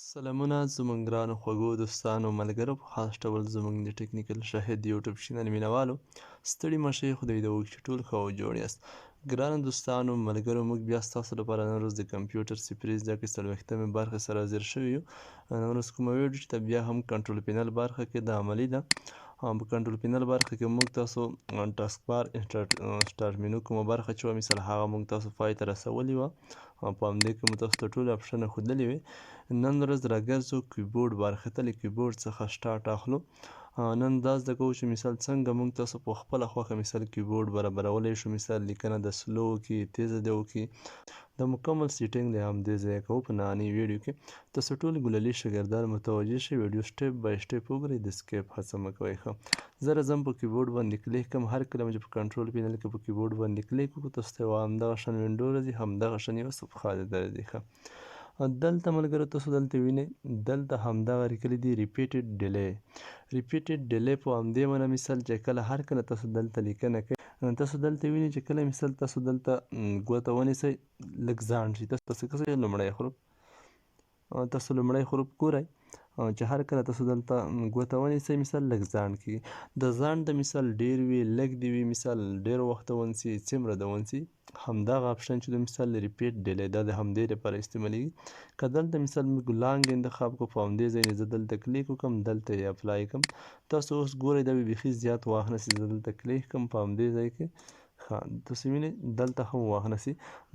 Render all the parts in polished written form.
سلامونه زموږ ګرانو خوږو دوستانو ملګرو په خاص ډول زموږ د ټکنیکل شاهد یوټیوب چینل مینوالو ستړي مشئ خدای دې وکړي چې ټول ښه او جوړ یاست. ګرانو دوستانو ملګرو موږ بیا ستاسو لپاره نن ورځ د کمپیوټر صفري زده کړې څلوېښتمې برخې سره حاضر شوي یو. نن ورځ کومه ویډیو چې بیا هم کنټرول پینل برخه کې د عملي ده. په کنټرول پینل برخه کې موږ تاسو ټاسک بار سټارټ مینو کومه برخه چې وه مثال هغه موږ تاسو پای ته رسولې وه. په همدې کې مو تاسو ته ټولې اپشنه ښودلې وې. نن ورځ راګرځو کیبورډ برخې ته له کیبورډ څخه سټارټ اخلو. نن دا زده کوو چې مثال څنګه موږ تاسو په خپله خوښه مثال کیبورډ برابرولی شو. مثال لیکنه د سلو وکړي تیزه دې وکړي د مکمل سیټینګ د همدې ځایه کوو په نننۍ ویډیو کې. تاسو ټول ګلالي شاګردان متوجه شئ ویډیو سټیپ بای سټیپ وګورئ د سکیپ هڅه مه کوئ ښه. زه راځم په کیبورډ باندې کلیک کوم. هر کله چې په کنټرول پینل کې په کیبورډ باندې کلیک وکړو تاسو ته یوه همدغه شان وینډو راځي همدغه شان یوه صفحه درځي ښه. دلته ملګرو تاسو دلته وینئ دلته همدغه لیکلي دي ریپیټډ ډیلی په همدې معنی مثال چې کله هر کله تاسو دلته لیکنه کوئ تاسو دلته وینئ چې کله مثال تاسو دلته ګوته ونیسئ لږ ځانډ شي تاسو کوئ لومړی حروف تاسو لومړی حروف ګورئ چې هر کله تاسو دلته ګوته ونیسئ مثال لږ ځانډ کېږي. د ځانډ د مثال ډېر وي لږ دې وي مثال ډېر وخته ونسي څومره د ونسي همدغه اپشن چې د مثال ریپیټ ډیلی دا د همدې لپاره استعمالیږي. که دلته مثال موږ لانګ انتخاب کړو په همدې ځای نه زه دلته کلیک وکړم دلته یې اپلای کړم تاسو اوس ګورئ دا به بیخي زیات وخت نیسي. زه دلته کلیک کړم په همدې ځای کې ښه تاسو وینئ دلته هم وخت نیسي.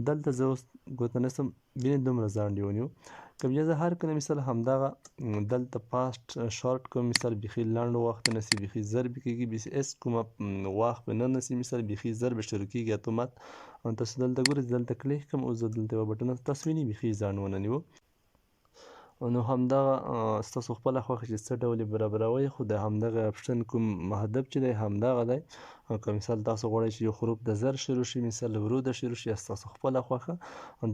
دلته زه اوس ګوته نیسم وینئ دومره ځانډ یې ونیو. که بیا زه هر کله مثال همدغه دلته پاسټ شارټ کوم مثال بیخي لنډ وخت نیسي بیخي زر به کېږي هېڅ کومه وخت به نه نیسي مثال بیخي زر به شروع کېږي اتومات. تاسو دلته ګورئ دلته کلیک کوم اوس زه دلته یوه بټن تاسو وینئ بیخي ځانډ ونه نیو. نو همدغه ستاسو خپله خوښه چې څه ډول یې برابروئ خو د همدغه اپشن کوم هدف چې دی همدغه دی. که مثال تاسو غواړئ چې یو حروف د زر شروع شي مثال ورو د شروع شي ستاسو خپله خوښه.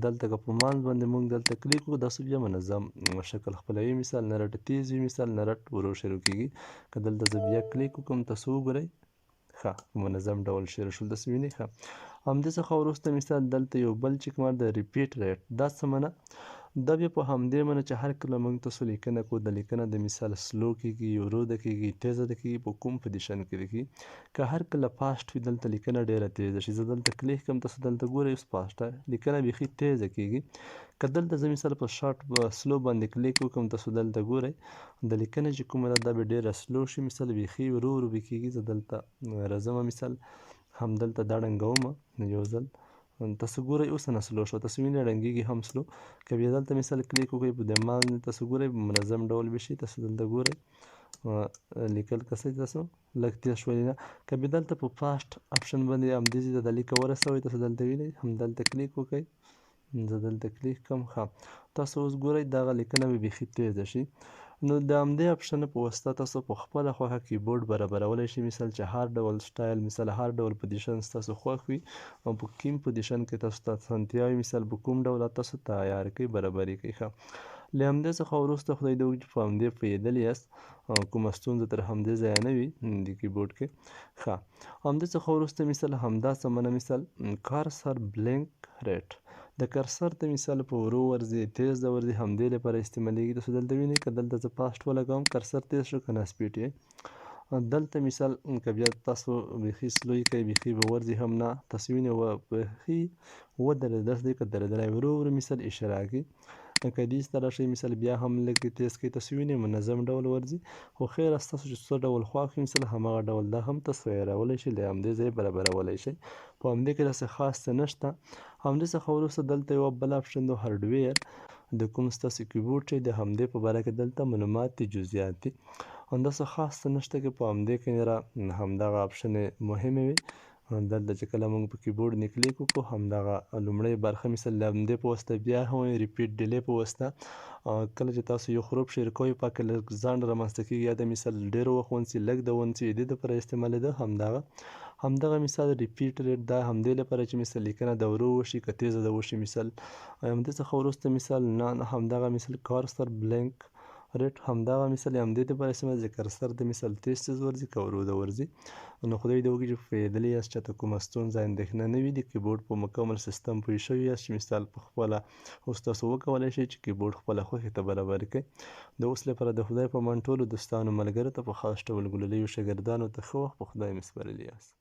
دلته که په منځ باندې موږ دلته کلیک وکړو داسې بیا منظم شکل خپلوي مثال نرټ تیز وي مثال نرټ ورو شروع کېږي. که دلته زه بیا کلیک وکړم تاسو وګورئ ښه منظم ډول شروع شول تاسو وینئ ښه. همدې څخه وروسته مثال دلته یو بل چیک مارک د ریپیټ ریټ دا څه معنی دا بیا په همدې معنی چې هر کله موږ تاسو لیکنه کوو د لیکنه د مثال سلو کېږي ورو ده کېږي تیزه ده کېږي په کوم پوزیشن کې ده کېږي. که هر کله فاسټ وي دلته لیکنه ډېره تیزه شي زه دلته کلیک کوم تاسو دلته ګورئ اوس فاسټه لیکنه بیخي تیزه کېږي. که دلته زه مثال په شارټ سلو باندې کلیک وکړم تاسو دلته ګورئ د لیکنه چې کومه ده دا به ډېره سلو شي مثال بیخي ورو ورو به کېږي. زه دلته راځمه مثال همدلته دا ړنګومه یو ځل تاسو ګورئ اوس نه سلو شو تاسو وینئ ړنګېږي هم سلو. که بیا دلته مثال کلیک وکړئ په دې منځ تاسو ګورئ منظم ډول به شي تاسو دلته ګورئ لیکل که څه تاسو لږ تیز شولې نه. که بیا دلته په فاسټ اپشن باندې همدې ځای ته دا لیکه ورسوئ تاسو دلته وینئ همدلته کلیک وکړئ زه دلته کلیک کوم ښه تاسو اوس ګورئ دغه لیکنه به بیخي تیزه شي. نو د همدې اپشن په واسطه تاسو په خپله خوښه کیبورډ برابرولی شئ مثال چې هر ډول سټایل مثال هر ډول پوزیشن ستاسو خوښ وي او په کوم پوزیشن کې تاسو ته اسانتیا وي مثال په کوم ډول تاسو تیار کړئ برابري کړئ ښه. له همدې څخه وروسته خدای دې وکړي چې په همدې پوهېدلي یاست کومه ستونزه تر همدې ځایه نه وي د کیبورډ کې ښه. همدې څخه وروسته مثال همدا څه معنی مثال کارسر بلینک ریټ د کرسر ته مثال په ورو ورځي تیز د ورځي همدې لپاره استعمالیږي. تاسو دلته وینئ که دلته زه فاسټ ولګوم کرسر تیز شو که نه سپیډ یې دلته مثال که بیا تاسو بیخي سلو یې کوئ بیخي به ورځي هم نه تاسو وینئ بیخي ودرېده داسې دی که درېدلی ورو ورو مثال اشاره کوي. که دې ته راشئ مثال بیا هم لږ تیز کوي تاسو وینئ منظم ډول ورځي خو خیر ستاسو چې څه ډول خوښ وي مثال همغه ډول دا هم تاسو عیارولی شئ له همدې ځایه برابرولی شئ. په همدې کې داسې خاص څه نشته. همدې څخه وروسته دلته یوه بل اپشن د هارډویر د کوم ستاسو کیبورډ چې د همدې په باره کې دلته معلومات دي جزئیات دي همداسې خاص څه نشته که په همدې کې همدغه اپشن مهمې وي. دلته چې کله موږ په کیبورډ نه کلیک وکړو همدغه لومړۍ برخه مثال د همدې په واسطه بیا هم ریپیټ ډیلی په واسطه کله چې تاسو یو حروف شیر کوئ په کې لږ ځنډ رامنځته کېږي یا د مثال ډېر وخت ونسي لږ د ونسي د دې دپاره استعمالېده همدغه مثال ریپیټ ریټ دا همدې لپاره چې مثال لیکنه د ورو وشي که تیزه د وشي مثال همدې څخه وروسته مثال نه همدغه مثال کارسر بلینک ریټ همدغه مثال یې همدې دپاره استعمال ذکر سر د مثال تیز تیز ورځي که ورو د ورځي. نو خدای دې وکړي چې پوهېدلي یاست چاته کومه ستونزه اندېښنه نه وي د کیبورډ په مکمل سیستم پوه شوي یاست چې مثال په خپله اوس تاسو وکولی شئ چې کیبورډ خپله خوښې ته برابر کړئ. د اوس لپاره د خدای په امان ټولو دوستانو ملګرو ته په خاص ډول ګلولیو شاګردانو ته ښه وخت په خدای مې سپارلي یاست.